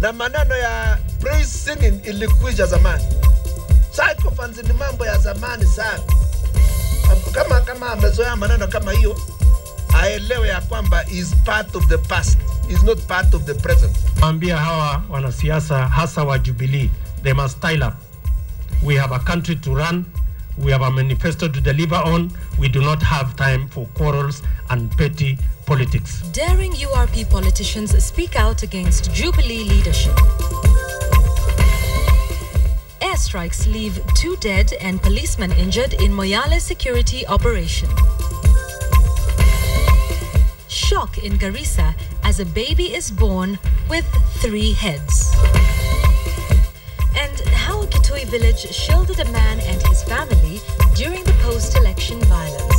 na maneno ya praise singing ilikuja zamani. Psychophants ni mambo ya zamani sana. Kama amezoea maneno kama hiyo, aelewe ya kwamba is part of the past, is not part of the present. Ambia hawa wanasiasa hasa wa Jubilee, they must style up. We have a country to run. We have a manifesto to deliver on. We do not have time for quarrels and petty politics. Daring URP politicians speak out against Jubilee leadership. Airstrikes leave 2 dead and policemen injured in Moyale security operation. Shock in Garissa as a baby is born with 3 heads. And how a Kitui village shielded a man and his family during the post-election violence.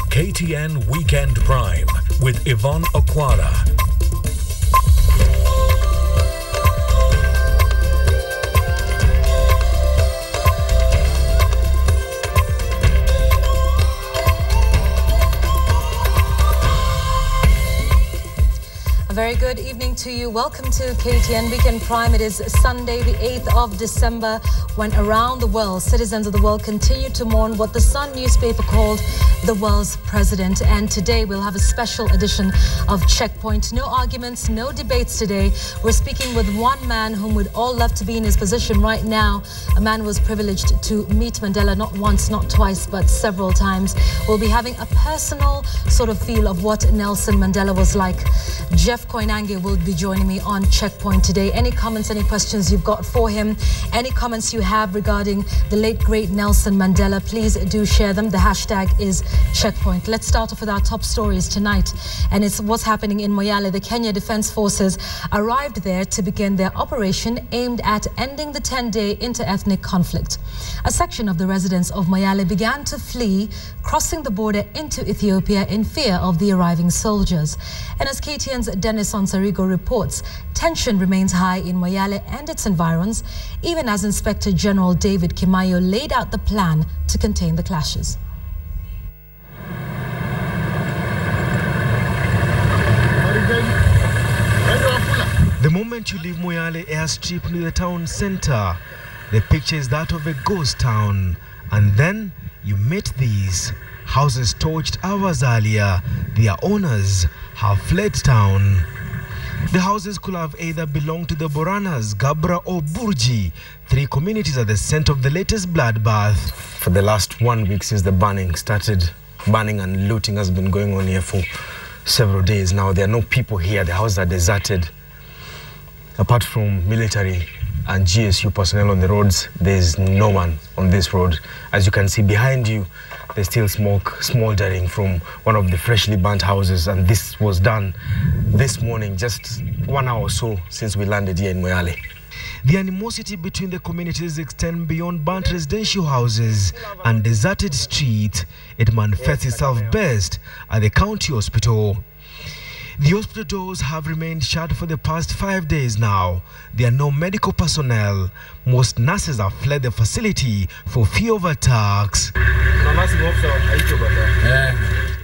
KTN Weekend Prime with Yvonne Okwara. Very good evening to you. Welcome to KTN Weekend Prime. It is Sunday, the 8th of December, when around the world, citizens of the world continue to mourn what the Sun newspaper called the world's president. And today we'll have a special edition of Checkpoint. No arguments, no debates today. We're speaking with one man whom we'd all love to be in his position right now. A man who was privileged to meet Mandela not once, not twice, but several times. We'll be having a personal sort of feel of what Nelson Mandela was like. Jeff Koinange will be joining me on Checkpoint today. Any comments, any questions you've got for him, any comments you have regarding the late, great Nelson Mandela, please do share them. The hashtag is Checkpoint. Let's start off with our top stories tonight. And it's what's happening in Moyale. The Kenya Defense Forces arrived there to begin their operation aimed at ending the 10-day inter-ethnic conflict. A section of the residents of Moyale began to flee, crossing the border into Ethiopia in fear of the arriving soldiers. And as KTN's Dennis Onsarigo reports, tension remains high in Moyale and its environs, even as Inspector General David Kimayo laid out the plan to contain the clashes. The moment you leave Moyale airstrip near the town center, the picture is that of a ghost town. And then you meet these houses torched hours earlier. Their owners have fled town. The houses could have either belonged to the Boranas, Gabra or Burji. 3 communities at the center of the latest bloodbath. For the last 1 week since the burning started, burning and looting has been going on here for several days now. There are no people here. The houses are deserted. Apart from military and GSU personnel on the roads, there's no one on this road. As you can see behind you, there's still smoke smoldering from one of the freshly burnt houses, and this was done this morning, just 1 hour or so since we landed here in Moyale. The animosity between the communities extends beyond burnt residential houses and deserted streets. It manifests itself best at the county hospital. The hospital doors have remained shut for the past 5 days now. There are no medical personnel. Most nurses have fled the facility for fear of attacks.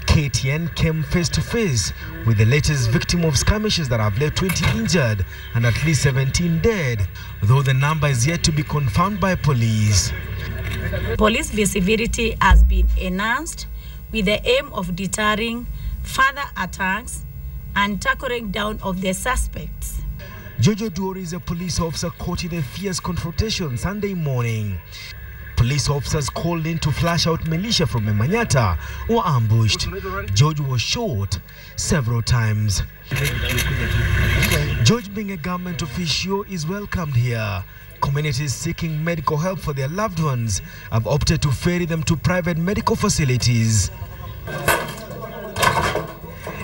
KTN came face to face with the latest victim of skirmishes that have left 20 injured and at least 17 dead, though the number is yet to be confirmed by police. Police visibility has been enhanced with the aim of deterring further attacks and tackling down of the suspects. Jojo Duori is a police officer caught in a fierce confrontation Sunday morning. Police officers called in to flush out militia from Emanyata were ambushed. George was shot several times. George, being a government official, is welcomed here. Communities seeking medical help for their loved ones have opted to ferry them to private medical facilities.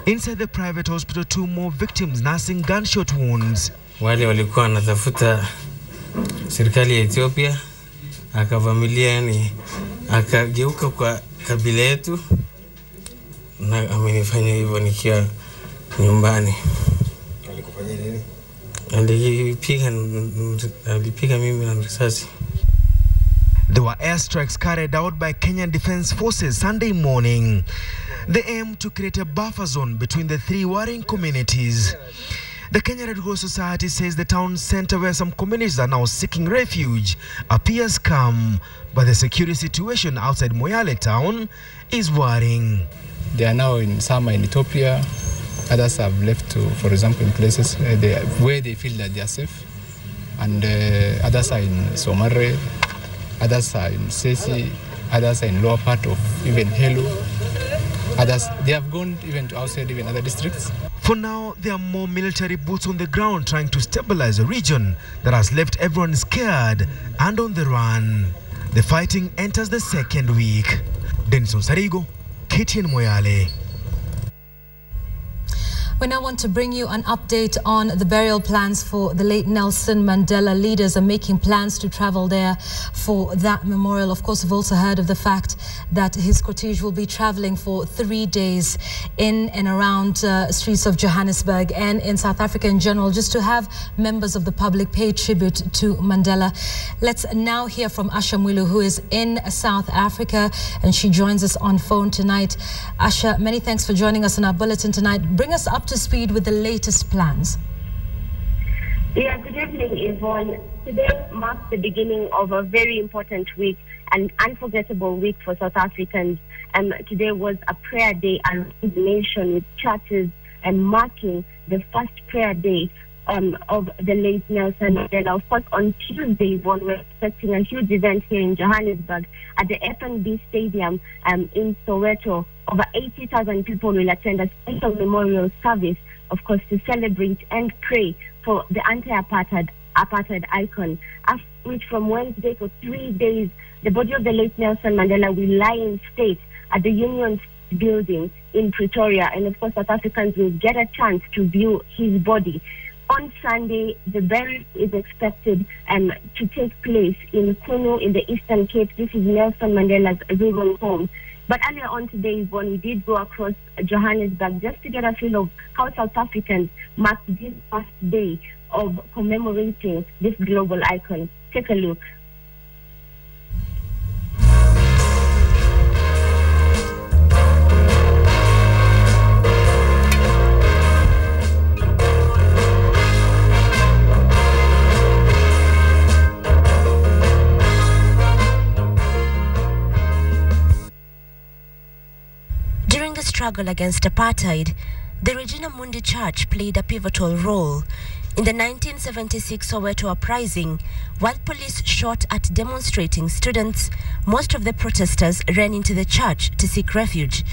Inside the private hospital, 2 more victims nursing gunshot wounds. Wale walikuwa wanatafuta serikali ya Ethiopia, akavamilia, yani akageuka kwa kabila yetu, na amenifanya hivyo nikiwa nyumbani. Alikufanyia nini? Alipiga mimi na risasi. There were airstrikes carried out by Kenyan Defense Forces Sunday morning. They aim to create a buffer zone between the 3 warring communities. The Kenya Red Cross Society says the town centre where some communities are now seeking refuge appears calm, but the security situation outside Moyale town is worrying. They are now some are in Ethiopia, others have left to, for example, in places where they feel that they are safe, and others are in Somare, others are in Sesi, others are in lower part of even Helu. Others, they have gone even to outside even other districts. For now, there are more military boots on the ground trying to stabilize a region that has left everyone scared and on the run. The fighting enters the second week. Denison Sarigo, KTN Moyale. We now want to bring you an update on the burial plans for the late Nelson Mandela. Leaders are making plans to travel there for that memorial. Of course, we've also heard of the fact that his cortege will be traveling for 3 days in and around streets of Johannesburg and in South Africa in general, just to have members of the public pay tribute to Mandela. Let's now hear from Asha Mwilu, who is in South Africa, and she joins us on phone tonight. Asha, many thanks for joining us in our bulletin tonight. Bring us up to speed with the latest plans. Yeah, good evening, Yvonne. Today marks the beginning of a very important week, an unforgettable week for South Africans. Today was a prayer day around the nation, with churches and marking the first prayer day of the late Nelson Mandela. Of course, on Tuesday, Yvonne, we're expecting a huge event here in Johannesburg at the FNB Stadium in Soweto. Over 80,000 people will attend a special memorial service, of course, to celebrate and pray for the anti-apartheid icon. After which, from Wednesday for 3 days, the body of the late Nelson Mandela will lie in state at the Union Building in Pretoria. And of course, South Africans will get a chance to view his body. On Sunday, the burial is expected to take place in Kunu in the Eastern Cape. This is Nelson Mandela's rural home. But earlier on today, when we did go across Johannesburg just to get a feel of how South Africans marked this first day of commemorating this global icon. Take a look. Struggle against apartheid, the Regina Mundi Church played a pivotal role. In the 1976 Soweto uprising, while police shot at demonstrating students, most of the protesters ran into the church to seek refuge.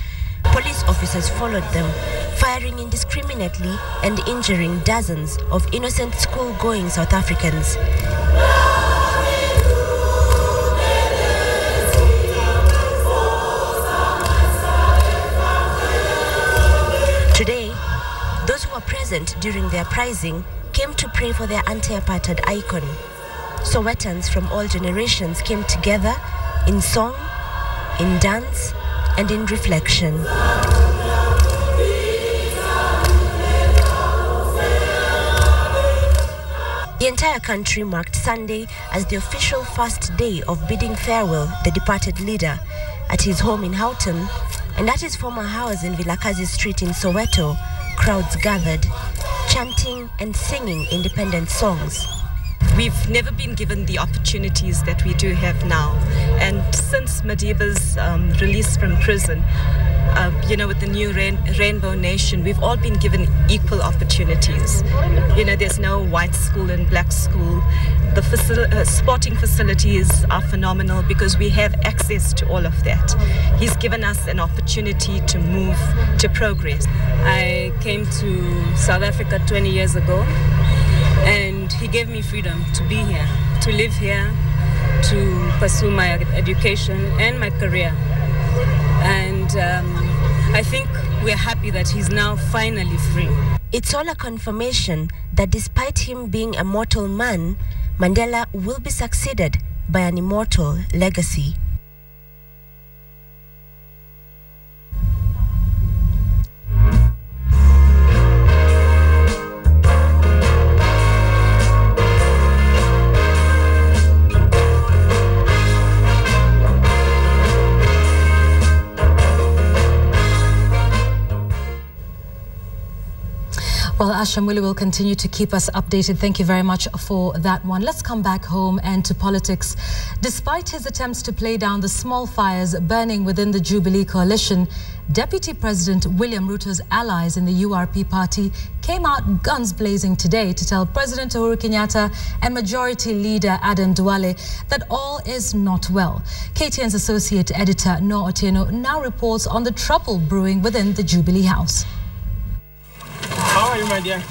Police officers followed them, firing indiscriminately and injuring dozens of innocent school-going South Africans. Today, those who were present during the uprising came to pray for their anti-apartheid icon. Sowetans from all generations came together in song, in dance, and in reflection. The entire country marked Sunday as the official first day of bidding farewell the departed leader at his home in Houghton. And at his former house in Vilakazi Street in Soweto, crowds gathered, chanting and singing independent songs. We've never been given the opportunities that we do have now. And since Madiba's release from prison, with the new Rainbow Nation, we've all been given equal opportunities. There's no white school and black school. The sporting facilities are phenomenal because we have access to all of that. He's given us an opportunity to move, to progress. I came to South Africa 20 years ago, and he gave me freedom to be here, to live here, to pursue my education and my career. And I think we're happy that he's now finally free. It's all a confirmation that despite him being a mortal man, Mandela will be succeeded by an immortal legacy. Well, Ashamwili will continue to keep us updated. Thank you very much for that one. Let's come back home and to politics. Despite his attempts to play down the small fires burning within the Jubilee coalition, Deputy President William Ruto's allies in the URP party came out guns blazing today to tell President Uhuru Kenyatta and Majority Leader Aden Duale that all is not well. KTN's associate editor Noah Otieno now reports on the trouble brewing within the Jubilee House. How are you, my dear?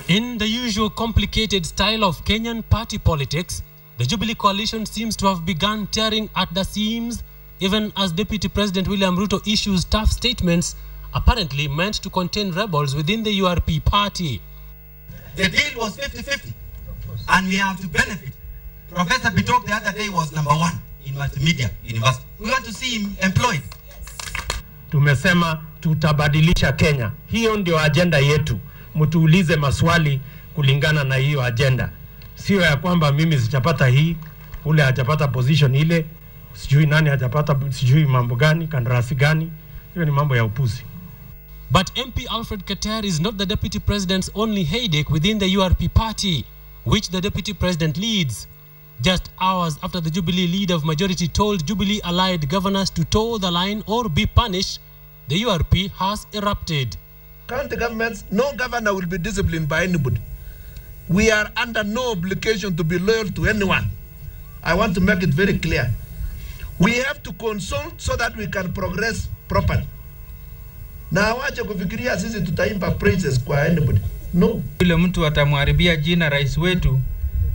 In the usual complicated style of Kenyan party politics, the Jubilee coalition seems to have begun tearing at the seams, even as Deputy President William Ruto issues tough statements apparently meant to contain rebels within the URP party. The deal was 50-50, and we have to benefit. Professor Bitok the other day was #1 in multimedia university. We want to see him employed. Tumesema tutabadilisha Kenya. Hiyo ndio agenda yetu. Mtuulize maswali kulingana na hiyo agenda. Sio ya kwamba mimi sijapata hii, ule hajapata position ile, sijui nani hajapata sijui mambo gani, kandarasi gani. Hiyo ni mambo ya upuzi. But MP Alfred Keter is not the Deputy President's only headache within the URP party, which the Deputy President leads. Just hours after the Jubilee leader of majority told Jubilee allied governors to toe the line or be punished, the URP has erupted. County governments, no governor will be disciplined by anybody. We are under no obligation to be loyal to anyone. I want to make it very clear. We have to consult so that we can progress properly. Na wache kufikiria sisi tutaimba praises kwa anybody. No. Yule mtu atamharibia jina rais wetu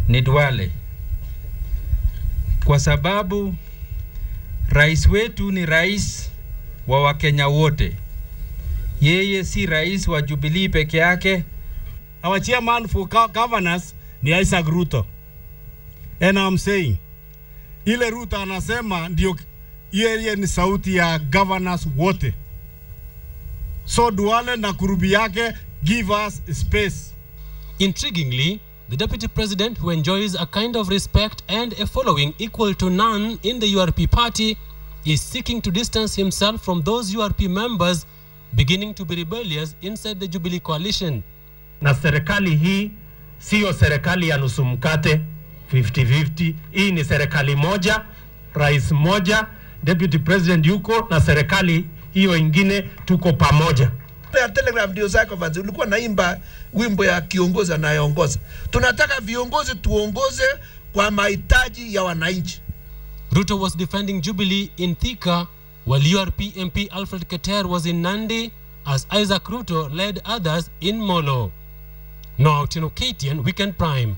ni Duale. Kwa sababu rais wetu ni rais wa Wakenya wote. Yeye si rais wa Jubilee peke yake. Our chairman for governors ni Isaac Ruto. And I'm saying, ile Ruto anasema ndio yeye ni sauti ya governors wote. So Duale na kurubi yake give us space. Intriguingly, the Deputy President, who enjoys a kind of respect and a following equal to none in the URP party, is seeking to distance himself from those URP members beginning to be rebellious inside the Jubilee coalition. Na serikali hii sio serikali ya nusu mkate 50-50. Hii ni serikali moja, rais moja, Deputy President yuko na serikali hiyo ingine tuko pamoja. Ya Telegram ndio zako vanzi ulikuwa naimba wimbo ya kiongozi anayeongoza. Tunataka viongozi tuongoze kwa mahitaji ya wananchi. Ruto was defending Jubilee in Thika, while URP MP Alfred Keter was in Nandi, as Isaac Ruto led others in Molo. Now, KTN Weekend Prime.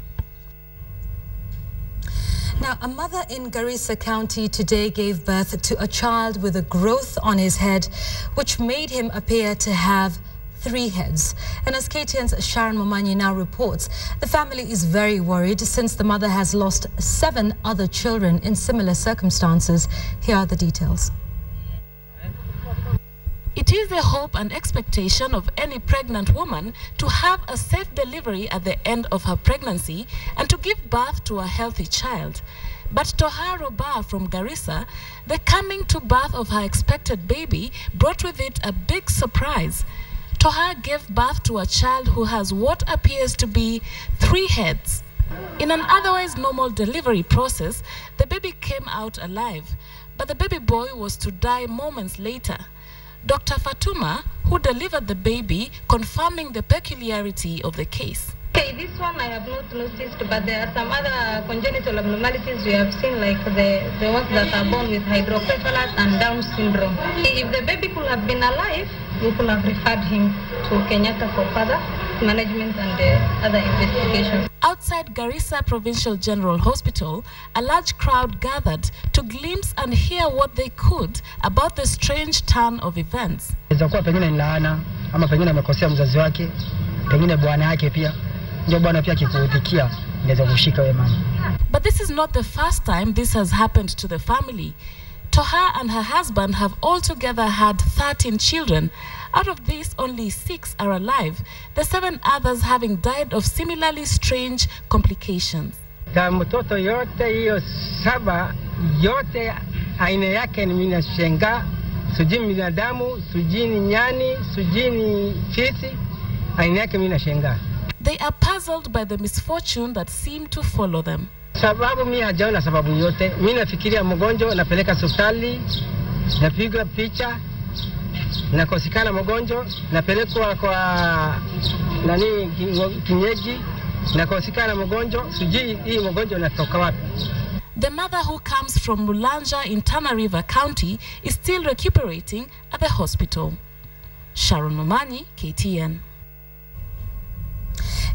Now, a mother in Garissa County today gave birth to a child with a growth on his head, which made him appear to have 3 heads. And as KTN's Sharon Momanyi now reports, the family is very worried since the mother has lost 7 other children in similar circumstances. Here are the details. It is the hope and expectation of any pregnant woman to have a safe delivery at the end of her pregnancy and to give birth to a healthy child. But Toha Roba from Garissa, the coming to birth of her expected baby brought with it a big surprise. Toha gave birth to a child who has what appears to be 3 heads. In an otherwise normal delivery process, the baby came out alive, but the baby boy was to die moments later. Dr. Fatuma, who delivered the baby, confirming the peculiarity of the case. Okay, this one I have not noticed, but there are some other congenital abnormalities we have seen, like the ones that are born with hydrocephalus and Down syndrome. If the baby could have been alive, we could have referred him to Kenyatta for further management and other investigations. Outside Garissa Provincial General Hospital, a large crowd gathered to glimpse and hear what they could about the strange turn of events. Pengine ni laana ama pengine amekosea mzazi wake, pengine bwana yake pia. But this is not the first time this has happened to the family. Toha and her husband have altogether had 13 children. Out of these, only 6 are alive, the 7 others having died of similarly strange complications. Mtoto yote hiyo 7 yote aina yake ni minashenga, sujini binadamu, sujini nyani, sujini fisi. aina yake mimi nashangaa. They are puzzled by the misfortune that seem to follow them. Sababu mimi hajaona sababu yote. Mimi nafikiria mgonjwa napeleka hospitali, napigwa picha, nakosekana mgonjwa, napelekwa kwa nani kinyeji, nakosekana mgonjwa, sijui hii mgonjwa unatoka wapi. The mother who comes from Mulanja in Tana River County is still recuperating at the hospital. Sharon Mamani, KTN.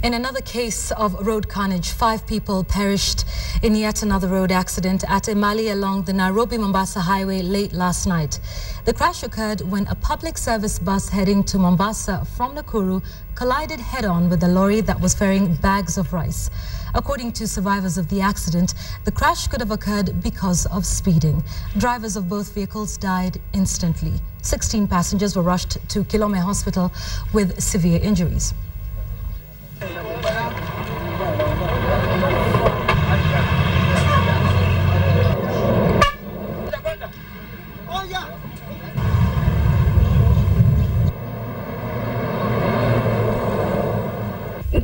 In another case of road carnage, 5 people perished in yet another road accident at Emali along the Nairobi-Mombasa highway late last night. The crash occurred when a public service bus heading to Mombasa from Nakuru collided head-on with a lorry that was ferrying bags of rice. According to survivors of the accident, the crash could have occurred because of speeding. Drivers of both vehicles died instantly. 16 passengers were rushed to Kilome Hospital with severe injuries.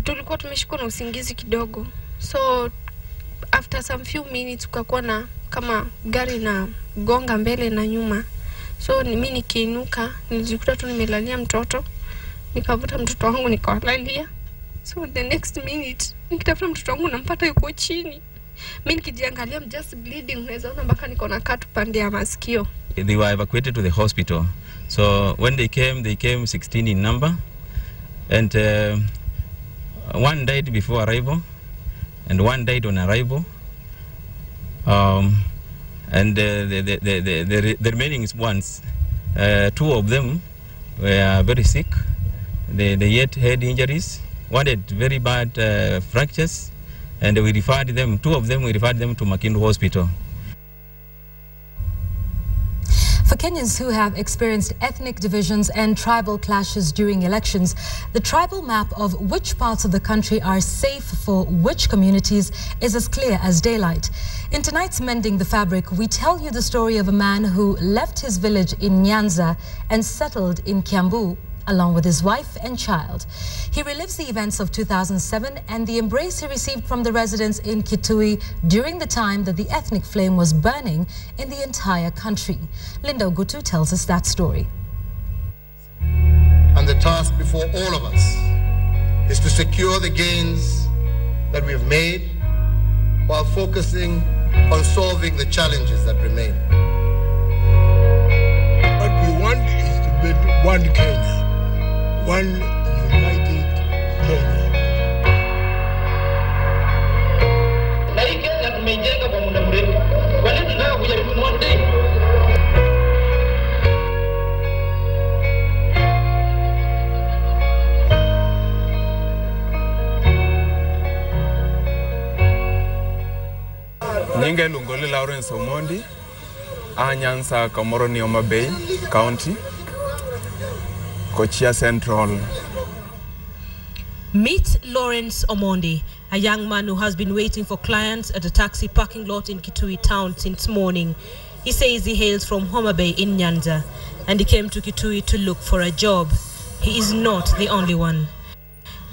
Tulikuwa tumeshikwa na usingizi kidogo, so after some few minutes tukakuwa na kama gari na gonga mbele na nyuma, so mimi nikiinuka nilijikuta tu nimelalia mtoto, nikavuta mtoto wangu nikawalalia. So the next minute nikitafuta mtoto wangu nampata yuko chini, mimi nikijiangalia I'm just bleeding, unaweza ona mpaka niko na katu pande ya masikio. They were evacuated to the hospital, so when they came 16 in number, and one died before arrival and one died on arrival, and the remaining ones, 2 of them were very sick. They yet had injuries. One had very bad fractures, and we referred them, 2 of them we referred them to Makindu Hospital. For Kenyans who have experienced ethnic divisions and tribal clashes during elections, the tribal map of which parts of the country are safe for which communities is as clear as daylight. In tonight's Mending the Fabric, we tell you the story of a man who left his village in Nyanza and settled in Kiambu along with his wife and child. He relives the events of 2007 and the embrace he received from the residents in Kitui during the time that the ethnic flame was burning in the entire country. Linda Ogutu tells us that story. And the task before all of us is to secure the gains that we have made while focusing on solving the challenges that remain. What we want is to build one Kenya. One united Kenya. Na hii Kenya tumeijenga kwa muda mrefu. Kwa nini tunataka kujaribu moja? Nyinga Lungoli Lawrence Omondi, Nyanza Komoroni Homa Bay County. Kochia Central. Meet Lawrence Omondi, a young man who has been waiting for clients at a taxi parking lot in Kitui town since morning. He says he hails from Homa Bay in Nyanza and he came to Kitui to look for a job. He is not the only one.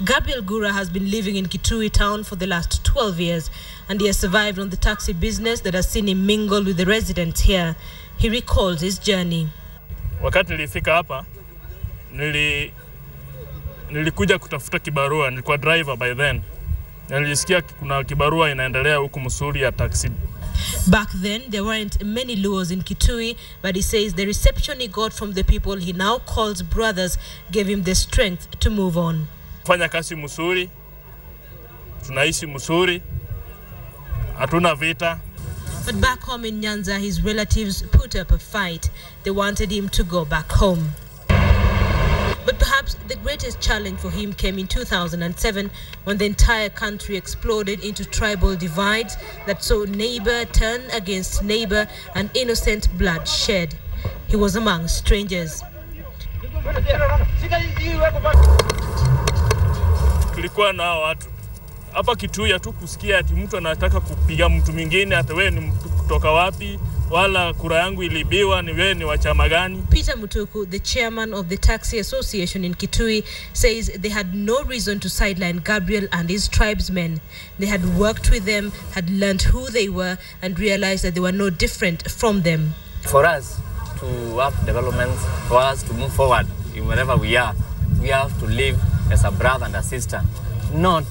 Gabriel Gura has been living in Kitui town for the last 12 years and he has survived on the taxi business that has seen him mingle with the residents here. He recalls his journey. Wakati nilifika hapa, nilikuja kutafuta kibarua, nilikuwa driver by then. Nilisikia kuna kibarua inaendelea huku Musuri ya taxi. Back then, there weren't many Luos in Kitui, but he says the reception he got from the people he now calls brothers gave him the strength to move on. Fanya kazi Musuri, tunaishi Musuri, hatuna vita. But back home in Nyanza, his relatives put up a fight. They wanted him to go back home. But perhaps the greatest challenge for him came in 2007 when the entire country exploded into tribal divides that saw neighbor turn against neighbor and innocent blood shed. He was among strangers. Kulikuwa na watu hapa Kitui tu kusikia ati mtu anataka kupiga mtu mwingine, hata wewe ni mtu kutoka wapi, wala kura yangu ilibiwa, ni wewe ni wa chama gani. Peter Mutuku, the chairman of the Taxi Association in Kitui, says they had no reason to sideline Gabriel and his tribesmen. They had worked with them, had learned who they were, and realized that they were no different from them. For us to have development, for us to move forward in wherever we are, we have to live as a brother and a sister, not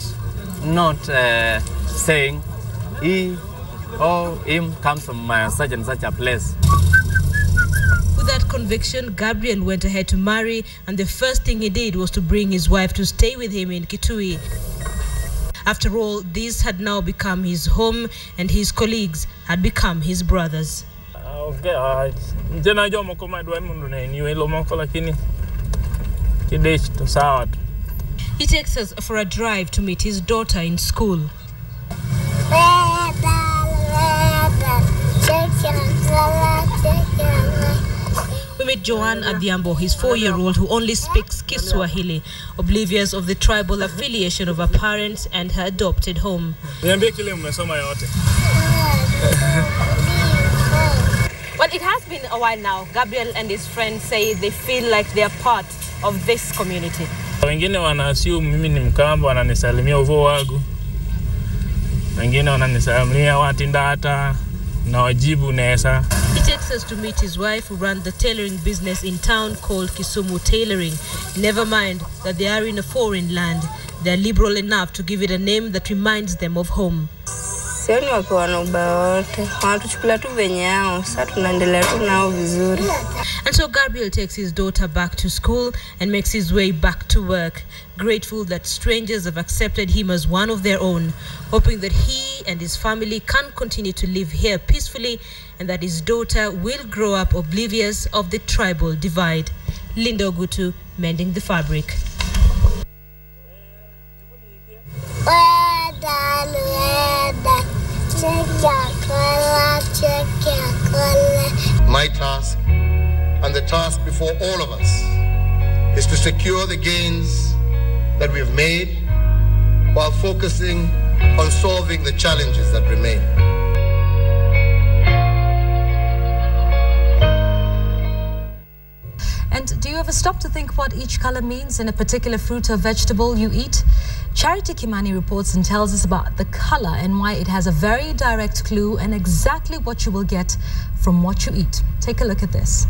saying he or him comes from such and such a place. With that conviction, Gabriel went ahead to marry, and the first thing he did was to bring his wife to stay with him in Kitui. After all, this had now become his home, and his colleagues had become his brothers. He takes us for a drive to meet his daughter in school. We meet Joan Adhiambo, his 4-year-old who only speaks Kiswahili, oblivious of the tribal affiliation of her parents and her adopted home. Well, it has been a while now. Gabriel and his friends say they feel like they are part of this community. Wengine wanaassume mimi ni Mkamba, wananisalimia uvo wangu. Wengine wananisalimia watindata na wajibu nesa. He takes us to meet his wife who runs the tailoring business in town called Kisumu Tailoring. Never mind that they are in a foreign land. They are liberal enough to give it a name that reminds them of home. Sioni wakiwa na ubaya wote. Wanatuchukulia tu venye yao. Sasa tunaendelea tu nao vizuri. And so Gabriel takes his daughter back to school and makes his way back to work, grateful that strangers have accepted him as one of their own, hoping that he and his family can continue to live here peacefully and that his daughter will grow up oblivious of the tribal divide. Linda Ogutu, Mending the Fabric. My task, and the task before all of us, is to secure the gains that we have made while focusing on solving the challenges that remain. And do you ever stop to think what each color means in a particular fruit or vegetable you eat? Charity Kimani reports and tells us about the color and why it has a very direct clue and exactly what you will get from what you eat. Take a look at this.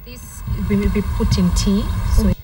This will be put in tea.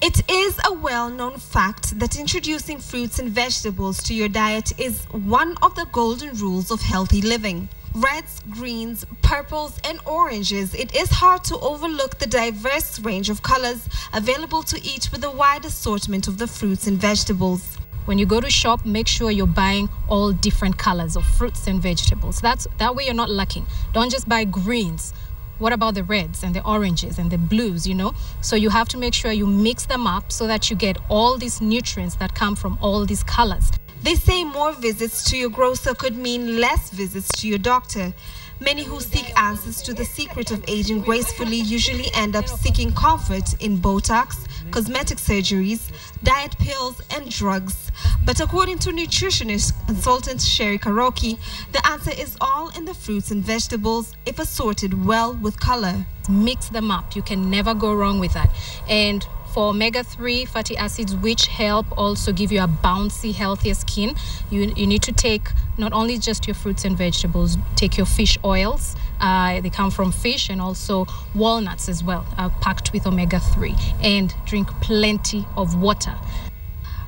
It is a well-known fact that introducing fruits and vegetables to your diet is one of the golden rules of healthy living. Reds, greens, purples and oranges, it is hard to overlook the diverse range of colors available to eat with a wide assortment of the fruits and vegetables. When you go to shop, make sure you're buying all different colors of fruits and vegetables. That way you're not lacking. Don't just buy greens. What about the reds and the oranges and the blues, you know? So you have to make sure you mix them up so that you get all these nutrients that come from all these colors. They say more visits to your grocer could mean less visits to your doctor. Many who seek answers to the secret of aging gracefully usually end up seeking comfort in Botox, cosmetic surgeries, diet pills, and drugs. But according to nutritionist consultant Sherry Karoki, the answer is all in the fruits and vegetables if assorted well with color. Mix them up. You can never go wrong with that. And for omega-3 fatty acids, which help also give you a bouncy, healthier skin, you need to take not only just your fruits and vegetables, take your fish oils. They come from fish, and also walnuts as well, packed with omega-3, and drink plenty of water.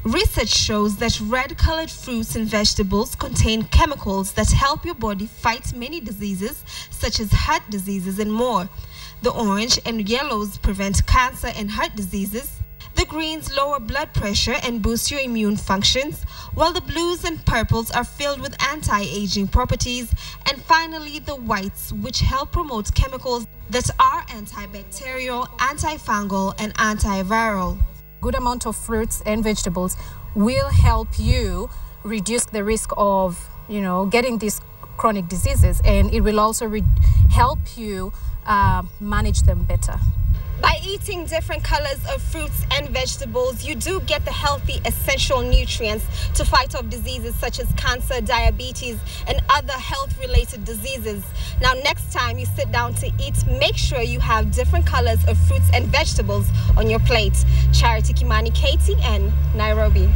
Research shows that red-colored fruits and vegetables contain chemicals that help your body fight many diseases, such as heart diseases and more. The orange and yellows prevent cancer and heart diseases. The greens lower blood pressure and boost your immune functions, while the blues and purples are filled with anti-aging properties. And finally, the whites, which help promote chemicals that are antibacterial, antifungal, and antiviral. Good amount of fruits and vegetables will help you reduce the risk of, getting these chronic diseases, and it will also help you manage them better. By eating different colors of fruits and vegetables, you do get the healthy essential nutrients to fight off diseases such as cancer, diabetes, and other health-related diseases. Now, next time you sit down to eat, make sure you have different colors of fruits and vegetables on your plate. Charity Kimani, KTN, Nairobi.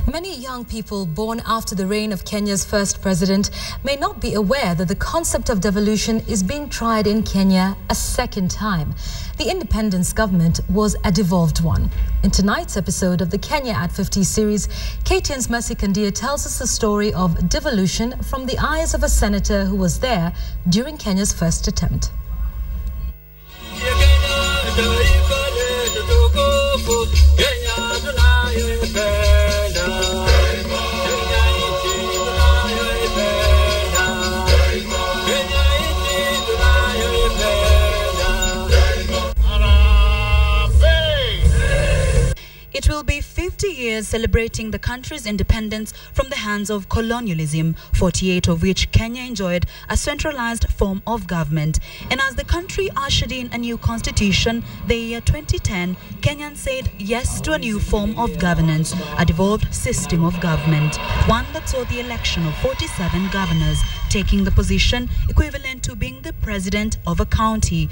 Many young people born after the reign of Kenya's first president may not be aware that the concept of devolution is being tried in Kenya a second time. The independence government was a devolved one. In tonight's episode of the Kenya at 50 series, KTN's Mercy Kandia tells us the story of devolution from the eyes of a senator who was there during Kenya's first attempt. It will be 50 years celebrating the country's independence from the hands of colonialism, 48 of which Kenya enjoyed a centralized form of government. And as the country ushered in a new constitution, the year 2010, Kenyans said yes to a new form of governance, a devolved system of government, one that saw the election of 47 governors, taking the position equivalent to being the president of a county.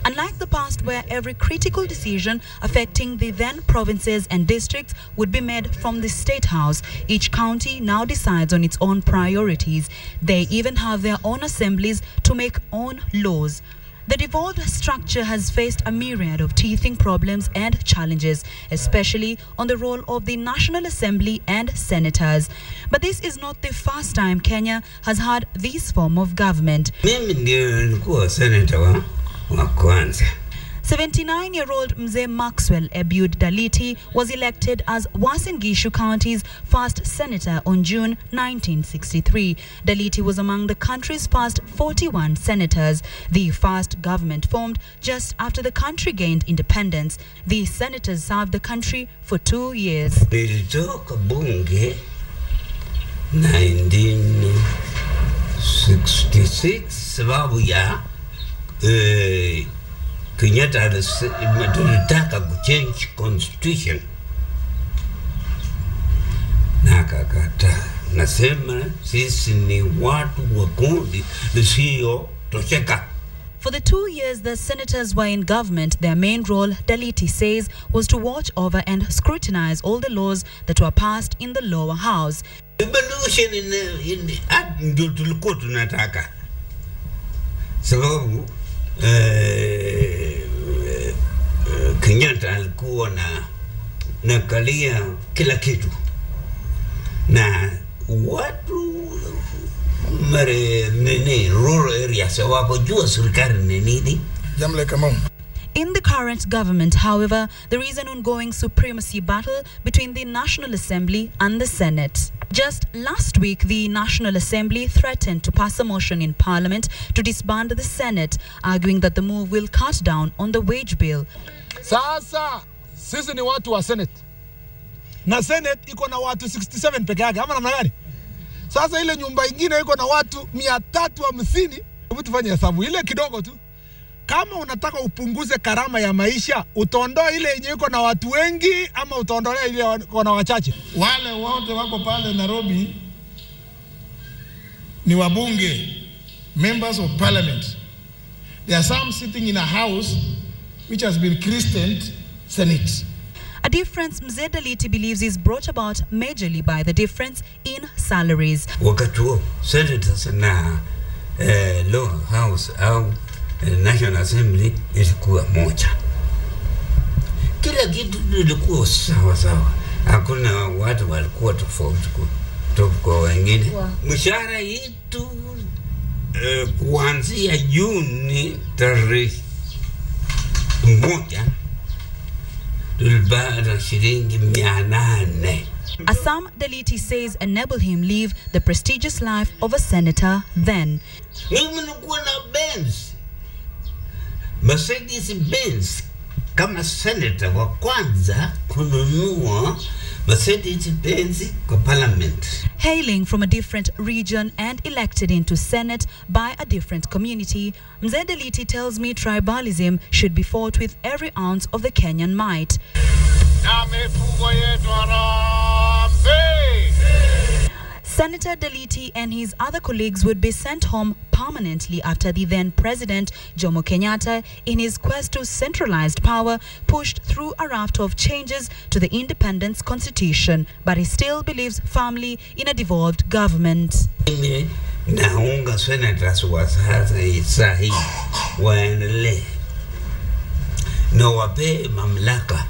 Unlike the past, where every critical decision affecting the then provinces and districts would be made from the State House, each county now decides on its own priorities. They even have their own assemblies to make own laws. The devolved structure has faced a myriad of teething problems and challenges, especially on the role of the National Assembly and senators. But this is not the first time Kenya has had this form of government. 79-year-old Mzee Maxwell Ebiud Daliti was elected as Uasin Gishu County's first senator on June 1963. Daliti was among the country's first 41 senators. The first government formed just after the country gained independence. The senators served the country for 2 years. 1966 sababu ya Kenyatta tulitaka kuchange constitution na akakataa. Nasema sisi ni watu wa kundi lisio tosheka. For the 2 years the senators were in government, their main role, Daliti says, was to watch over and scrutinize all the laws that were passed in the lower house. Devolution in ndio tulikuwa tunataka. Sababu Kenyatta alikuwa na kalia kila kitu. Na watu rural areas hawakujua serikali ni nini. Jamle kama In the current government, however, there is an ongoing supremacy battle between the National Assembly and the Senate. Just last week, the National Assembly threatened to pass a motion in Parliament to disband the Senate, arguing that the move will cut down on the wage bill. Sasa, sisi ni watu wa Senate. Na Senate iko na watu 67 peke yake, ama namna gani? Sasa ile nyumba ingine iko na watu 350, hebu tufanye hesabu ile kidogo tu. Kama unataka upunguze karama ya maisha, utaondoa ile yenye iko na watu wengi ama utaondolea ile iko na wachache? Wale wote wako pale Nairobi ni wabunge, members of parliament. There are some sitting in a house which has been christened Senate. A difference Mzee Daliti believes is brought about majorly by the difference in salaries. Wakati huo senators na lower house au National Assembly ilikuwa moja. Kila kitu ilikuwa sawa sawa. Hakuna watu walikuwa tofauti kwa wengine. Mshahara yetu kuanzia Juni tarehe 1 tulipata shilingi 800. A sum Daliti says enabled him live the prestigious life of a senator then. Mimi nilikuwa na Benz, Mercedes Benz, kama senator wa kwanza kununua Hailing from a different region and elected into Senate by a different community, Mzee Daliti tells me tribalism should be fought with every ounce of the Kenyan might. Senator Daliti and his other colleagues would be sent home permanently after the then President Jomo Kenyatta, in his quest to centralize power, pushed through a raft of changes to the Independence Constitution, but he still believes firmly in a devolved government. Naunga senators wa sasa hii waendelee na wape mamlaka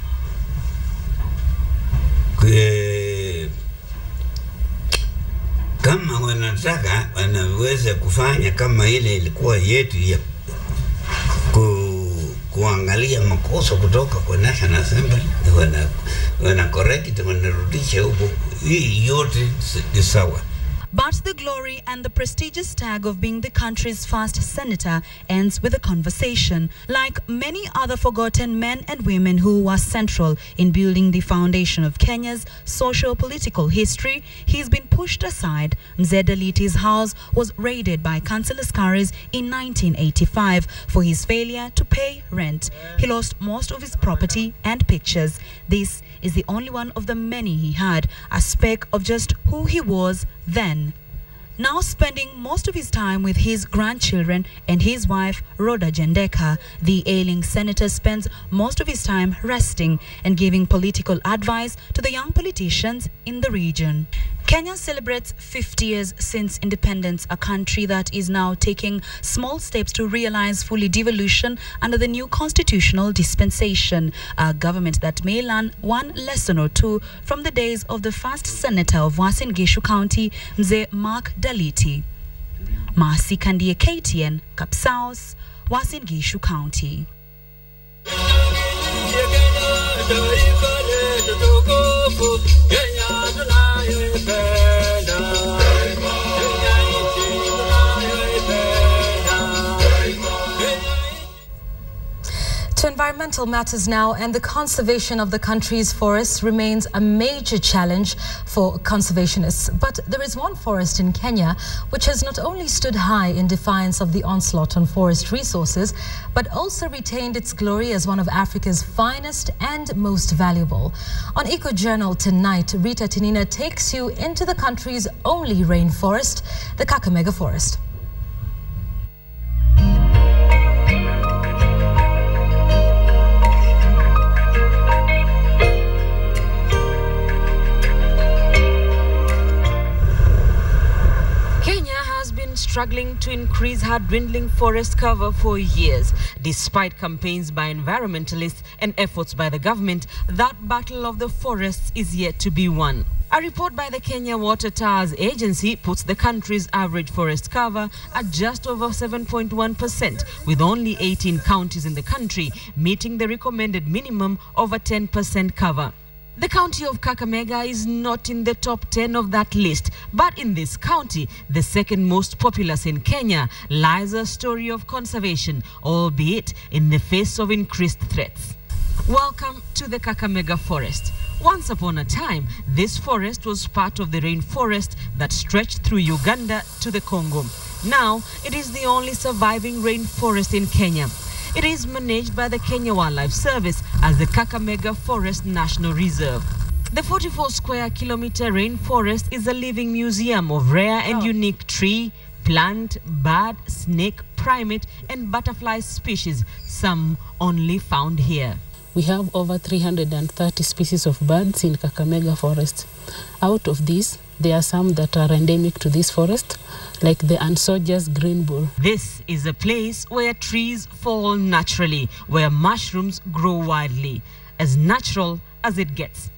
kama wanataka wanaweza kufanya kama ile ilikuwa yetu ya kuangalia makosa kutoka kwa National Assembly, wana correct, wanarudisha huko, hii yote ni sawa. But the glory and the prestigious tag of being the country's first senator ends with a conversation. Like many other forgotten men and women who were central in building the foundation of Kenya's socio-political history, he's been pushed aside. Mzee Daliti's house was raided by council askaris in 1985 for his failure to pay rent. He lost most of his property and pictures. This is the only one of the many he had, a speck of just who he was then. Now spending most of his time with his grandchildren and his wife, Rhoda Jendeka, the ailing senator spends most of his time resting and giving political advice to the young politicians in the region. Kenya celebrates 50 years since independence, a country that is now taking small steps to realize fully devolution under the new constitutional dispensation, a government that may learn one lesson or two from the days of the first senator of Uasin Gishu County, Mzee Mark Daliti. Masi Kandie, KTN, Kapsaos, Uasin Gishu County. To environmental matters now, and the conservation of the country's forests remains a major challenge for conservationists. But there is one forest in Kenya which has not only stood high in defiance of the onslaught on forest resources, but also retained its glory as one of Africa's finest and most valuable. On Eco Journal tonight, Rita Tinina takes you into the country's only rainforest, the Kakamega Forest. Struggling to increase her dwindling forest cover for years. Despite campaigns by environmentalists and efforts by the government, that battle of the forests is yet to be won. A report by the Kenya Water Towers Agency puts the country's average forest cover at just over 7.1%, with only 18 counties in the country meeting the recommended minimum of a 10% cover. The county of Kakamega is not in the top 10 of that list, but in this county, the second most populous in Kenya, lies a story of conservation, albeit in the face of increased threats. Welcome to the Kakamega Forest. Once upon a time, this forest was part of the rainforest that stretched through Uganda to the Congo. Now, it is the only surviving rainforest in Kenya. It is managed by the Kenya Wildlife Service as the Kakamega Forest National Reserve. The 44-square-kilometer rainforest is a living museum of rare and unique tree, plant, bird, snake, primate, and butterfly species, some only found here. We have over 330 species of birds in Kakamega Forest. Out of these, there are some that are endemic to this forest, like the Ansojus green bull. This is a place where trees fall naturally, where mushrooms grow wildly, as natural as it gets.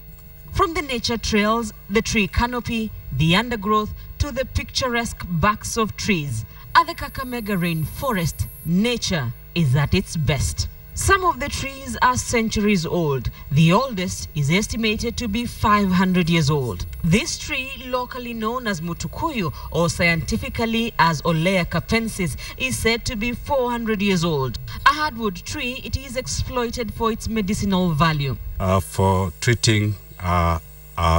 From the nature trails, the tree canopy, the undergrowth, to the picturesque backs of trees. At the Kakamega rainforest, nature is at its best. Some of the trees are centuries old. The oldest is estimated to be 500 years old. This tree, locally known as Mutukuyu or scientifically as Olea capensis, is said to be 400 years old. A hardwood tree, it is exploited for its medicinal value. For treating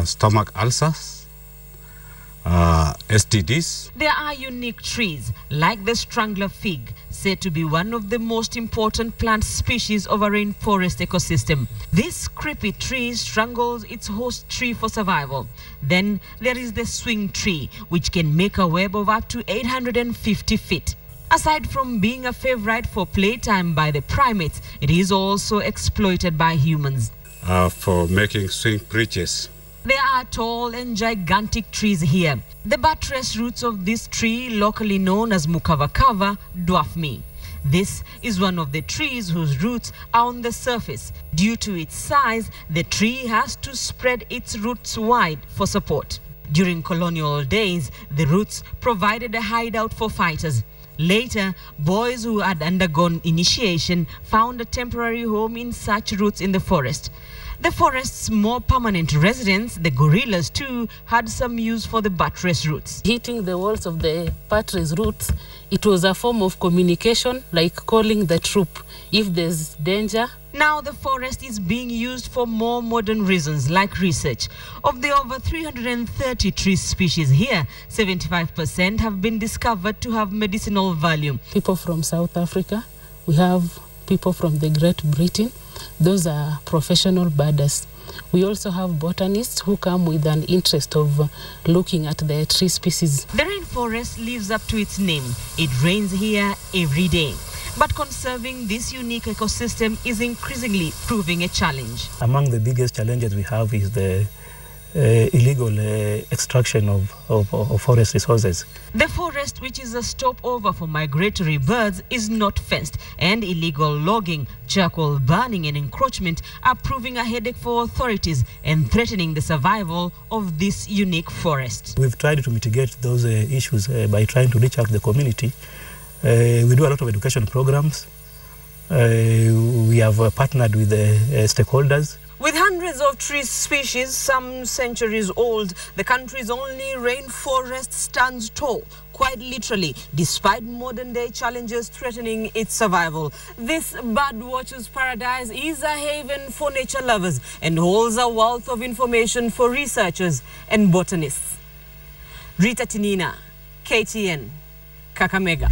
stomach ulcers, STDs. There are unique trees, like the strangler fig, said to be one of the most important plant species of a rainforest ecosystem. This creepy tree strangles its host tree for survival. Then there is the swing tree, which can make a web of up to 850 feet. Aside from being a favorite for playtime by the primates, it is also exploited by humans. For making swing bridges. There are tall and gigantic trees here. The buttress roots of this tree, locally known as mukavakava, dwarf me. This is one of the trees whose roots are on the surface. Due to its size, the tree has to spread its roots wide for support. During colonial days, the roots provided a hideout for fighters. Later, boys who had undergone initiation found a temporary home in such roots in the forest. The forest's more permanent residents, the gorillas too, had some use for the buttress roots. Hitting the walls of the buttress roots, it was a form of communication, like calling the troop if there's danger. Now the forest is being used for more modern reasons, like research. Of the over 330 tree species here, 75% have been discovered to have medicinal value. People from South Africa, we have people from the Great Britain. Those are professional birders. We also have botanists who come with an interest of looking at the tree species. The rainforest lives up to its name. It rains here every day. But conserving this unique ecosystem is increasingly proving a challenge. Among the biggest challenges we have is the illegal extraction of forest resources. The forest, which is a stopover for migratory birds, is not fenced, and illegal logging, charcoal burning and encroachment are proving a headache for authorities and threatening the survival of this unique forest. We've tried to mitigate those issues by trying to reach out to the community. We do a lot of education programs. We have partnered with the stakeholders. With hundreds of tree species, some centuries old, the country's only rainforest stands tall, quite literally, despite modern-day challenges threatening its survival. This birdwatcher's paradise is a haven for nature lovers and holds a wealth of information for researchers and botanists. Rita Tinina, KTN, Kakamega.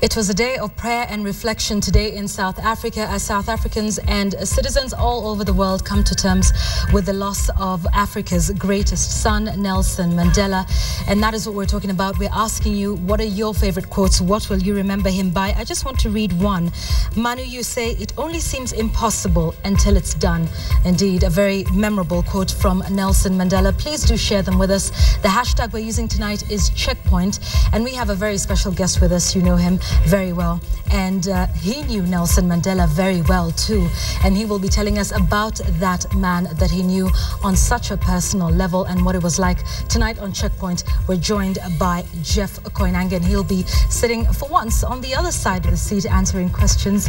It was a day of prayer and reflection today in South Africa as South Africans and citizens all over the world come to terms with the loss of Africa's greatest son, Nelson Mandela. And that is what we're talking about. We're asking you, what are your favorite quotes? What will you remember him by? I just want to read one. Manu, you say, it only seems impossible until it's done. Indeed, a very memorable quote from Nelson Mandela. Please do share them with us. The hashtag we're using tonight is Checkpoint. And we have a very special guest with us. You know him very well, and he knew Nelson Mandela very well too, and he will be telling us about that man that he knew on such a personal level and what it was like. Tonight on Checkpoint, we're joined by Jeff Koinange, and he'll be sitting for once on the other side of the seat answering questions.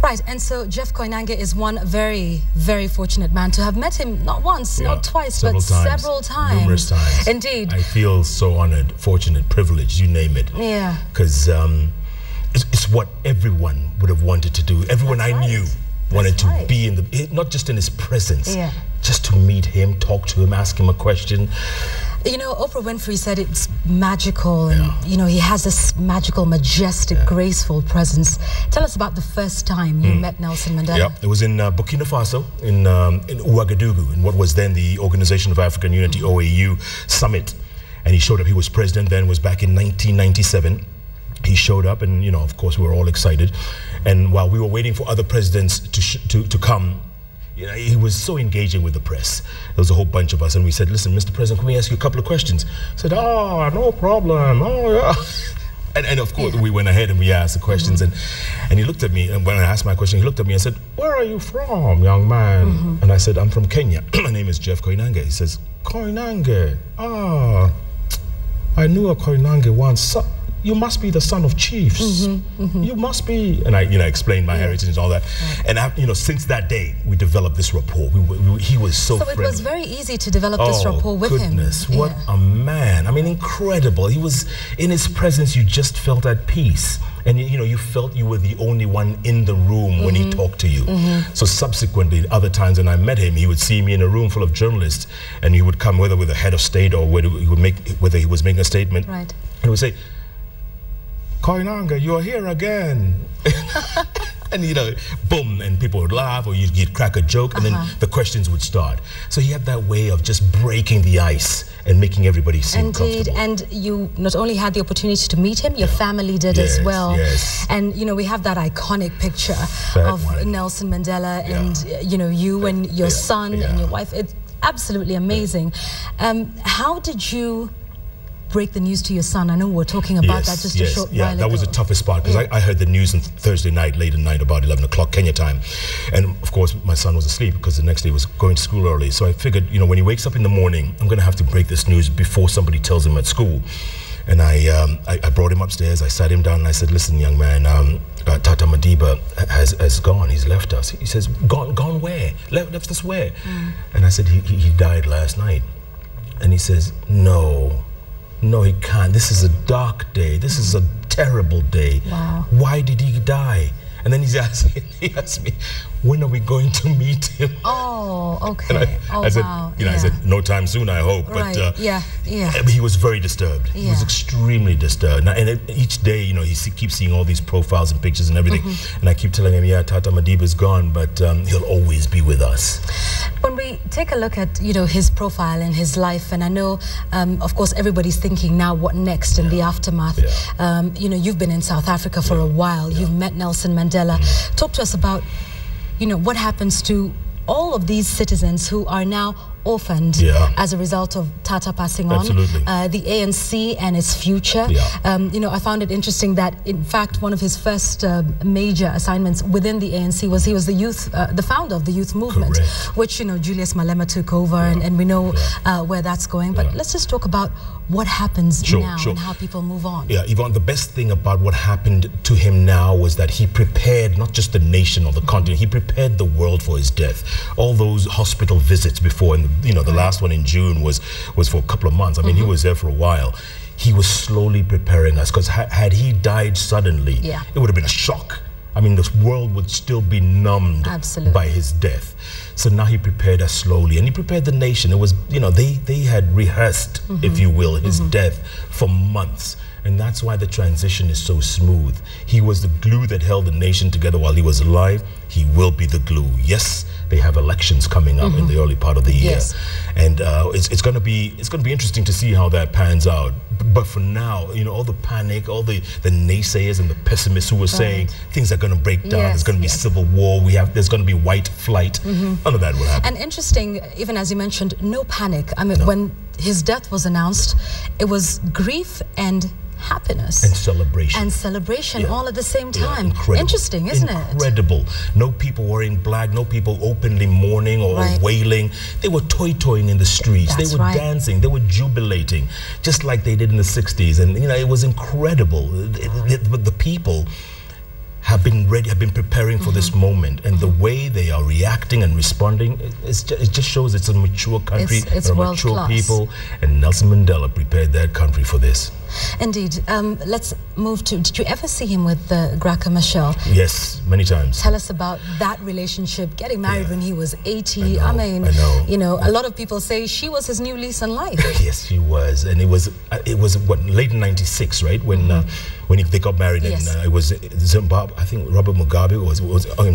Right, and so Jeff Koinange is one very, very fortunate man to have met him not once, not twice, but several times. Numerous times. Indeed. I feel so honored, fortunate, privileged, you name it. Yeah. Because it's what everyone would have wanted to do. Everyone I knew wanted to be in the, not just in his presence, just to meet him, talk to him, ask him a question. You know, Oprah Winfrey said it's magical, and you know, he has this magical, majestic, graceful presence. Tell us about the first time you met Nelson Mandela. Yeah, it was in Burkina Faso, in Ouagadougou, in what was then the Organization of African Unity, OAU Summit. And he showed up. He was president then, was back in 1997. He showed up, and you know, of course, we were all excited. And while we were waiting for other presidents to come, you know, he was so engaging with the press. There was a whole bunch of us, and we said, listen, Mr. President, can we ask you a couple of questions? He said, oh, no problem. Oh, yeah. And of course, we went ahead and we asked the questions, and he looked at me, and when I asked my question, he looked at me and said, "Where are you from, young man?" And I said, "I'm from Kenya. My name is Jeff Koinange." He says, "Koinange, I knew a Koinange once. So, you must be the son of chiefs. You must be." And I, explained my heritage and all that. And since that day, we developed this rapport. He was so friendly. It was very easy to develop this rapport with him. What a man! I mean, incredible. He was in his presence. You just felt at peace, and you felt you were the only one in the room when he talked to you. So subsequently, other times when I met him, he would see me in a room full of journalists, and he would come whether with a head of state or whether he was making a statement. Right. And he would say, "Koinange, you're here again." And boom, and people would laugh, or you'd crack a joke, and then the questions would start. So he had that way of just breaking the ice and making everybody seem comfortable. And you not only had the opportunity to meet him, your family did as well. Yes. And we have that iconic picture of Nelson Mandela and you and your son and your wife. It's absolutely amazing. How did you break the news to your son? I know we're talking about that just a short while ago. That was the toughest part, because I heard the news on Thursday night, late at night, about 11 o'clock Kenya time. And of course, my son was asleep because the next day he was going to school early. So I figured, when he wakes up in the morning, I'm going to have to break this news before somebody tells him at school. And I brought him upstairs, I sat him down, and I said, "Listen, young man, Tata Madiba has gone, he's left us." He says, Gone where? Left us where? And I said, he died last night. And he says, No, he can't. This is a dark day. This is a terrible day. Wow. Why did he die? And then he asked me, "When are we going to meet him?" Oh, okay. I said, I said, "No time soon, I hope." Right. But he was very disturbed. He was extremely disturbed. And each day, he keeps seeing all these profiles and pictures and everything. And I keep telling him, Tata Madiba's gone, but he'll always be with us. When we take a look at, his profile and his life, and I know, of course, everybody's thinking now, what next in the aftermath? You've been in South Africa for a while. You've met Nelson Mandela. Talk to us about, what happens to all of these citizens who are now orphaned as a result of Tata passing on. Absolutely. The ANC and its future. I found it interesting that, in fact, one of his first major assignments within the ANC was he was the founder of the youth movement, which, Julius Malema took over, and we know where that's going. But let's just talk about what happens now and how people move on. Yeah, Yvonne, the best thing about what happened to him now was that he prepared not just the nation or the continent, he prepared the world for his death. All those hospital visits before, and the last one in June was for a couple of months. I mean, he was there for a while. He was slowly preparing us, because had he died suddenly, it would have been a shock. I mean, this world would still be numbed by his death. So now he prepared us slowly, and he prepared the nation. It was, they had rehearsed, if you will, his death for months. And that's why the transition is so smooth. He was the glue that held the nation together while he was alive. He will be the glue. Yes, they have elections coming up in the early part of the year. And it's going to be interesting to see how that pans out. But for now, all the panic, all the naysayers and the pessimists who were saying things are going to break down, there's going to be civil war, there's going to be white flight, none of that will happen. And interesting, even as you mentioned, no panic. I mean, when his death was announced, it was grief and happiness and celebration all at the same time. Incredible. Interesting, isn't it? Incredible. No people wearing black, no people openly mourning or wailing. They were toying in the streets. They were dancing, they were jubilating, just like they did in the 60s. And it was incredible. The people have been ready, have been preparing for this moment, and the way they are reacting and responding, it just shows it's a mature country, it's mature people, and Nelson Mandela prepared their country for this. Indeed. Let's move to, did you ever see him with Graca Machel? Yes, many times. Tell us about that relationship, getting married when he was 80. I mean, a lot of people say she was his new lease on life. Yes, she was. And it was what, late in 96, right? When they got married, and it was Zimbabwe. I think Robert Mugabe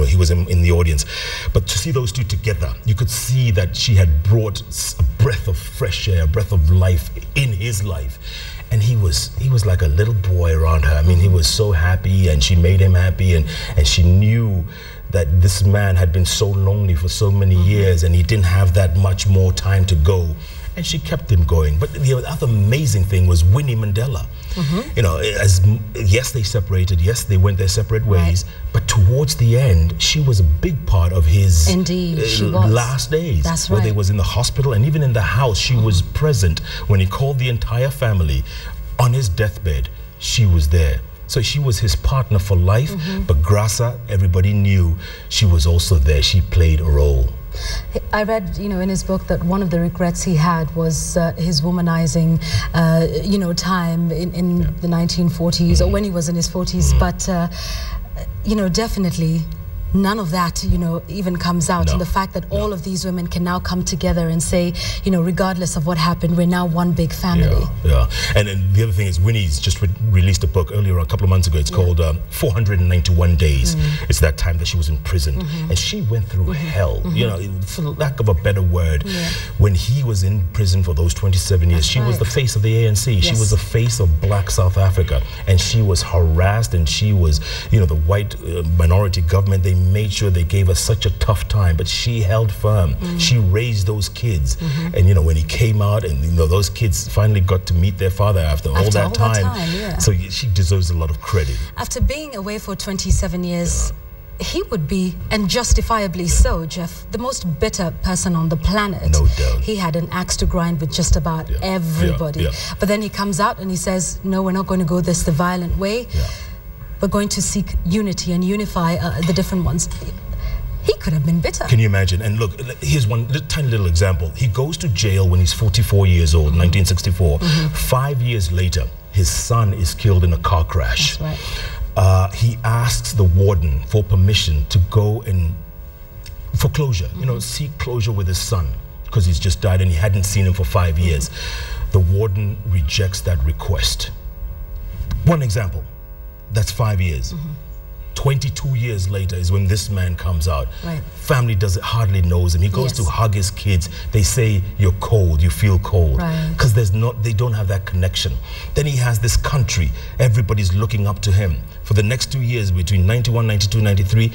he was in the audience. But to see those two together, you could see that she had brought a breath of fresh air, a breath of life in his life. And he was like a little boy around her. I mean, he was so happy, and she made him happy, and she knew that this man had been so lonely for so many years, and he didn't have that much more time to go. and she kept him going. But the other amazing thing was Winnie Mandela. You know, yes, they separated, yes, they went their separate ways, but towards the end, she was a big part of his last days. That's whether it was in the hospital and even in the house, she was present. When he called the entire family on his deathbed, she was there. So she was his partner for life, but Graça, everybody knew she was also there. She played a role. I read, you know, in his book that one of the regrets he had was his womanizing, you know, time in the 1940s or when he was in his 40s. But, you know, definitely none of that, you know, even comes out. And the fact that all of these women can now come together and say, you know, regardless of what happened, we're now one big family. And then the other thing is Winnie's just released a book earlier, a couple of months ago. It's called 491 Days. It's that time that she was in prison. And she went through hell, you know, for lack of a better word. When he was in prison for those 27 years, she was the face of the ANC. She was the face of Black South Africa. And she was harassed, and she was, you know, the white minority government, they made sure they gave her such a tough time, but she held firm. She raised those kids. And, you know, when he came out and, you know, those kids finally got to meet their father after all that time. So she deserves a lot of credit. After being away for 27 years, he would be, and justifiably so, Jeff, the most bitter person on the planet. No doubt. He had an axe to grind with just about everybody. But then he comes out and he says, no, we're not going to go this the violent way. We're going to seek unity and unify the different ones. He could have been bitter. Can you imagine? And look, here's one tiny little example. He goes to jail when he's 44 years old, 1964. 5 years later, his son is killed in a car crash. That's right. He asks the warden for permission to go and, for closure, you know, seek closure with his son, because he's just died and he hadn't seen him for 5 years. The warden rejects that request. One example. That's 5 years. 22 years later is when this man comes out. Family hardly knows him. He goes to hug his kids. They say, you're cold, you feel cold. Because they don't have that connection. Then he has this country. Everybody's looking up to him. For the next 2 years, between 91, 92, 93,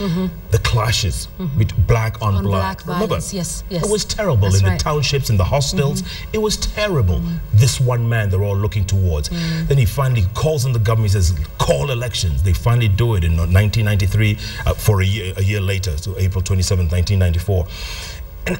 the clashes with black on black. Remember? Yes. It was terrible in the townships, in the hostels. It was terrible. This one man they're all looking towards. Then he finally calls on the government. He says, call elections. They finally do it in 1993 for a year later, so April 27, 1994. And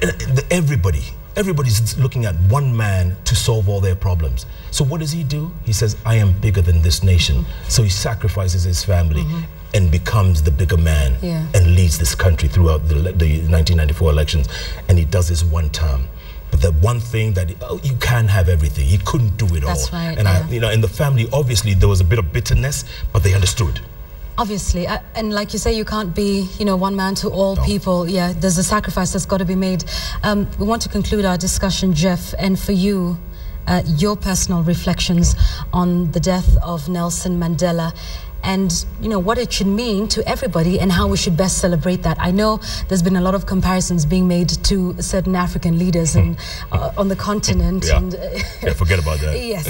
everybody's looking at one man to solve all their problems. So what does he do? He says, I am bigger than this nation. So he sacrifices his family and becomes the bigger man and leads this country throughout the 1994 elections. And he does this one term. But the one thing that you can't have everything. He couldn't do it all. That's right. And you know, in the family, obviously there was a bit of bitterness, but they understood. Obviously, and like you say, you can't be, you know, one man to all people. There's a sacrifice that's got to be made. We want to conclude our discussion, Jeff, and for you, your personal reflections on the death of Nelson Mandela and, you know, what it should mean to everybody and how we should best celebrate that. I know there's been a lot of comparisons being made to certain African leaders and on the continent. Forget about that. Yes.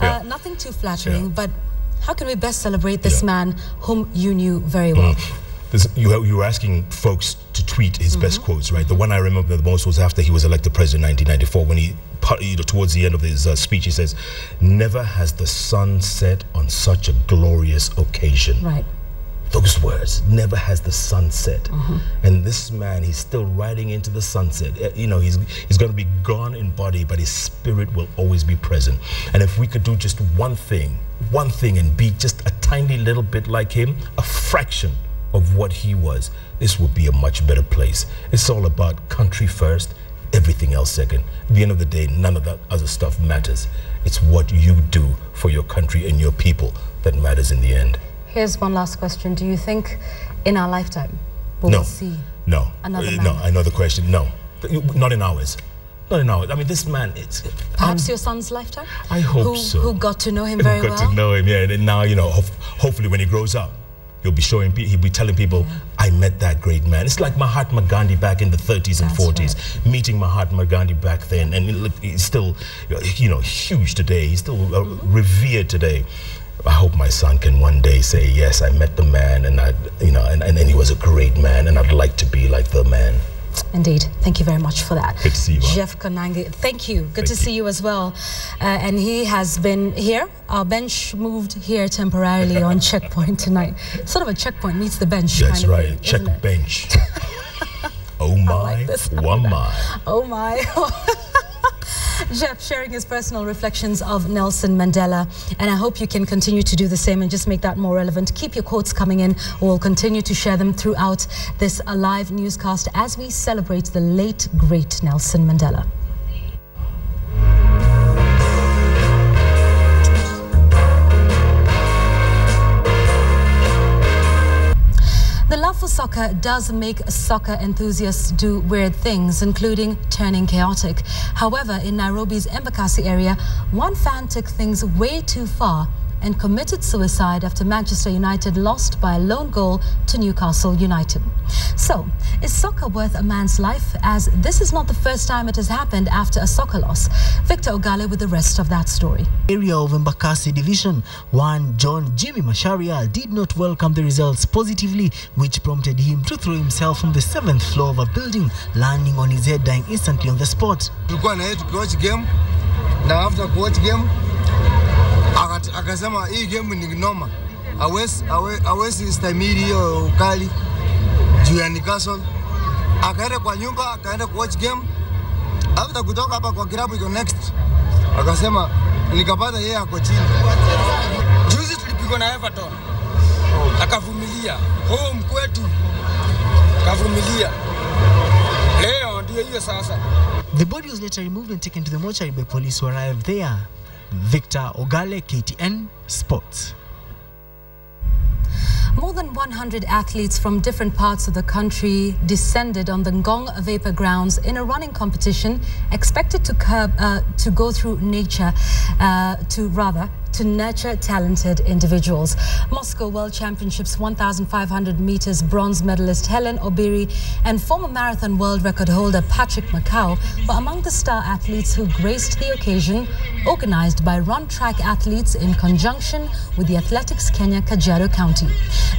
Nothing too flattering, but how can we best celebrate this man whom you knew very well? You were asking folks to tweet his best quotes, right? The one I remember the most was after he was elected president in 1994, when he, towards the end of his speech, he says, never has the sun set on such a glorious occasion. Right. Those words, never has the sun set. And this man, he's still riding into the sunset. You know, he's going to be gone in body, but his spirit will always be present. And if we could do just one thing and be just a tiny little bit like him, a fraction of what he was, this would be a much better place. It's all about country first, everything else second. At the end of the day, none of that other stuff matters. It's what you do for your country and your people that matters in the end. Here's one last question. Do you think in our lifetime we'll see another man? No, I know the question. No, not in ours. Not in ours. I mean, this man, perhaps your son's lifetime? I hope so. Who got to know him very well? Got to know him, and now, you know, hopefully when he grows up, he'll be telling people, I met that great man. It's like Mahatma Gandhi back in the 30s and 40s, meeting Mahatma Gandhi back then, and he's still, you know, huge today. He's still revered today. I hope my son can one day say, yes, I met the man, and and he was a great man, and I'd like to be like the man. Indeed. Thank you very much for that. Good to see you. Jeff Konange, thank you. Good to see you as well. And he has been here. Our bench moved here temporarily on checkpoint tonight. Sort of a checkpoint meets the bench. That's kind of right. thing, Check bench. Oh my, one my. Oh my. Jeff sharing his personal reflections of Nelson Mandela, and I hope you can continue to do the same and just make that more relevant. Keep your quotes coming in. We'll continue to share them throughout this live newscast as we celebrate the late, great Nelson Mandela. The love for soccer does make soccer enthusiasts do weird things, including turning chaotic. However, in Nairobi's Embakasi area, one fan took things way too far and committed suicide after Manchester United lost by a lone goal to Newcastle United. So, is soccer worth a man's life? As this is not the first time it has happened after a soccer loss. Victor Ogale with the rest of that story. Area of Embakasi Division 1, John Jimmy Masharia did not welcome the results positively, which prompted him to throw himself from the 7th floor of a building, landing on his head, dying instantly on the spot. Tulikuwa na yetu coach game, na after coach game akasema hii game ni noma, hawezi stahimili hiyo ukali juu ya Newcastle. Akaenda kwa nyumba, akaenda coach game. After kutoka hapa kwa kilabu iko next, akasema nikapata yeye ako chini. Juzi tulipigwa na Everton, akavumilia home kwetu, akavumilia. Leo ndio hiyo sasa. The body was later removed and taken to the mortuary by police who arrived there. Victor Ogale, KTN Sports. More than 100 athletes from different parts of the country descended on the Ngong Vapor Grounds in a running competition expected to go through nature, to nurture talented individuals. Moscow World Championships 1,500 meters bronze medalist Helen Obiri and former marathon world record holder Patrick Macau were among the star athletes who graced the occasion, organized by Run Track athletes in conjunction with the Athletics Kenya Kajiado County.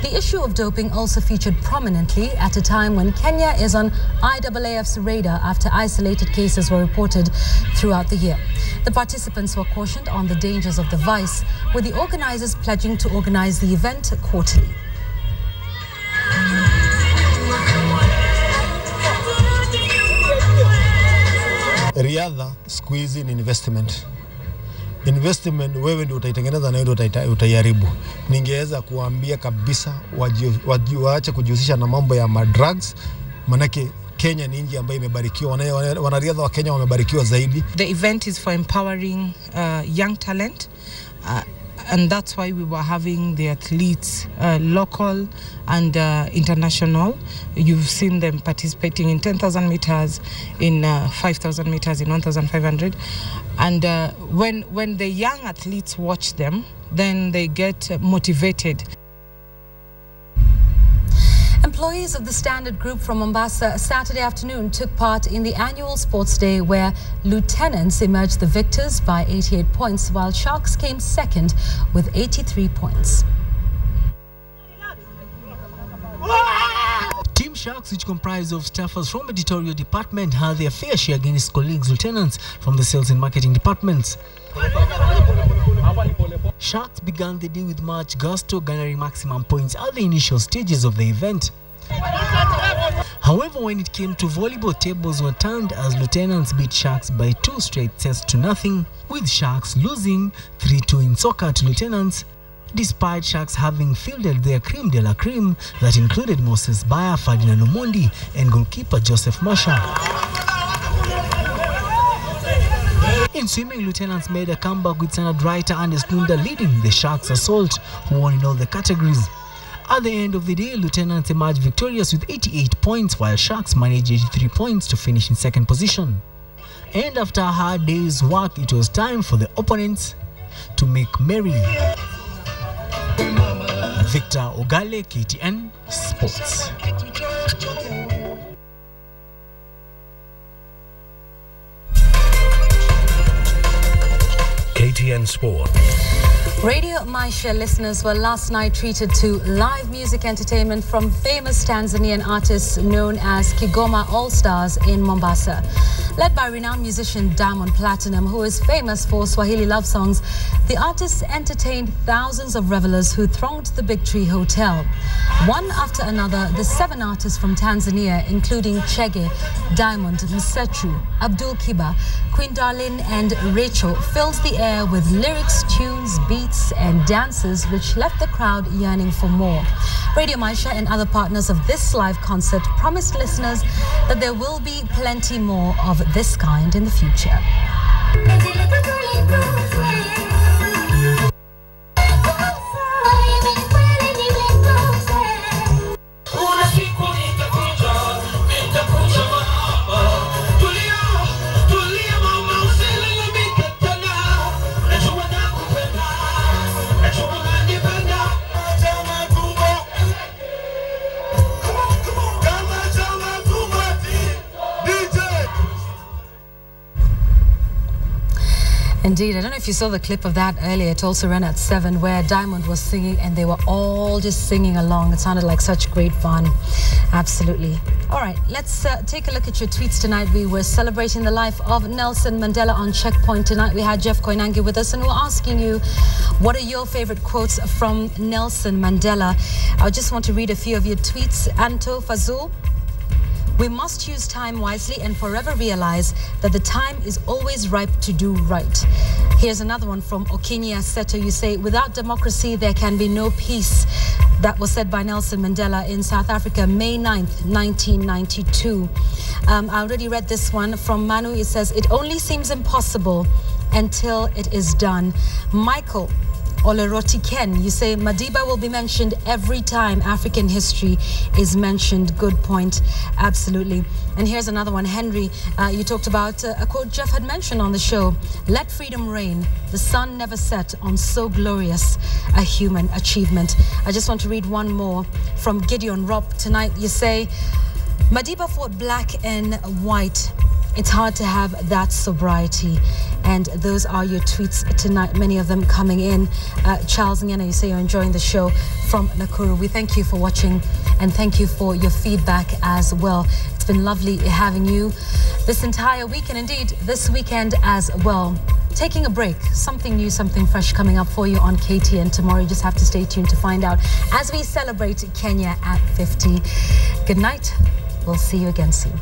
The issue of doping also featured prominently at a time when Kenya is on IAAF's radar after isolated cases were reported throughout the year. The participants were cautioned on the dangers of the vice, with the organizers pledging to organize the event quarterly. Riadha siku hizi ni investment. Investment wewe ndio utaitengeneza na ndio utaiharibu. Ningeweza kuambia kabisa waache kujihusisha na mambo ya madrugs, manake Kenya ni nchi ambayo imebarikiwa, wanariadha wa Kenya wamebarikiwa zaidi. The event is for empowering young talent. And that's why we were having the athletes, local and international. You've seen them participating in 10,000 meters, in 5,000 meters, in 1,500. And when the young athletes watch them, then they get motivated. Employees of the Standard Group from Mombasa Saturday afternoon took part in the annual sports day where lieutenants emerged the victors by 88 points while Sharks came second with 83 points. Team Sharks, which comprise of staffers from editorial department, had their fair share against colleagues lieutenants from the sales and marketing departments. Sharks began the day with much gusto, garnering maximum points at the initial stages of the event. However, when it came to volleyball, tables were turned as lieutenants beat Sharks by 2 straight sets to nothing, with Sharks losing 3-2 in soccer to lieutenants, despite Sharks having fielded their creme de la creme that included Moses Baya, Ferdinand Omondi, and goalkeeper Joseph Masha. In swimming, lieutenants made a comeback with Sanad Writer and Esnunda leading the Sharks assault, who won in all the categories. At the end of the day, lieutenants emerged victorious with 88 points, while Sharks managed 83 points to finish in second position. And after a hard day's work, it was time for the opponents to make merry. Victor Ogale, KTN Sports. KTN Sport. Radio Maisha listeners were last night treated to live music entertainment from famous Tanzanian artists known as Kigoma All-Stars in Mombasa. Led by renowned musician Diamond Platinum, who is famous for Swahili love songs, the artists entertained thousands of revelers who thronged the Big Tree Hotel. One after another, the 7 artists from Tanzania, including Chege, Diamond, Msechu, Abdul Kiba, Queen Darlene and Rachel, filled the air with lyrics, tunes, beats and dances which left the crowd yearning for more. Radio Maisha and other partners of this live concert promised listeners that there will be plenty more of this kind in the future. Indeed, I don't know if you saw the clip of that earlier. It also ran at 7, where Diamond was singing and they were all just singing along. It sounded like such great fun. Absolutely. All right, let's take a look at your tweets tonight. We were celebrating the life of Nelson Mandela on Checkpoint tonight. We had Jeff Koinange with us and we're asking you, what are your favorite quotes from Nelson Mandela? I just want to read a few of your tweets. Anto Fazul: we must use time wisely and forever realize that the time is always ripe to do right. Here's another one from Okinya Seto. You say, without democracy, there can be no peace. That was said by Nelson Mandela in South Africa, May 9th, 1992. I already read this one from Manu. It says, it only seems impossible until it is done. Michael Oleroti Ken, you say Madiba will be mentioned every time African history is mentioned. Good point. Absolutely. And here's another one. Henry, you talked about a quote Jeff had mentioned on the show. Let freedom reign. The sun never set on so glorious a human achievement. I just want to read one more from Gideon Rob tonight. You say, Madiba fought black and white. It's hard to have that sobriety. And those are your tweets tonight, many of them coming in. Charles Ngena, you say you're enjoying the show from Nakuru. We thank you for watching and thank you for your feedback as well. It's been lovely having you this entire week and indeed this weekend as well. Taking a break, something new, something fresh coming up for you on KTN tomorrow. You just have to stay tuned to find out as we celebrate Kenya at 50. Good night. We'll see you again soon.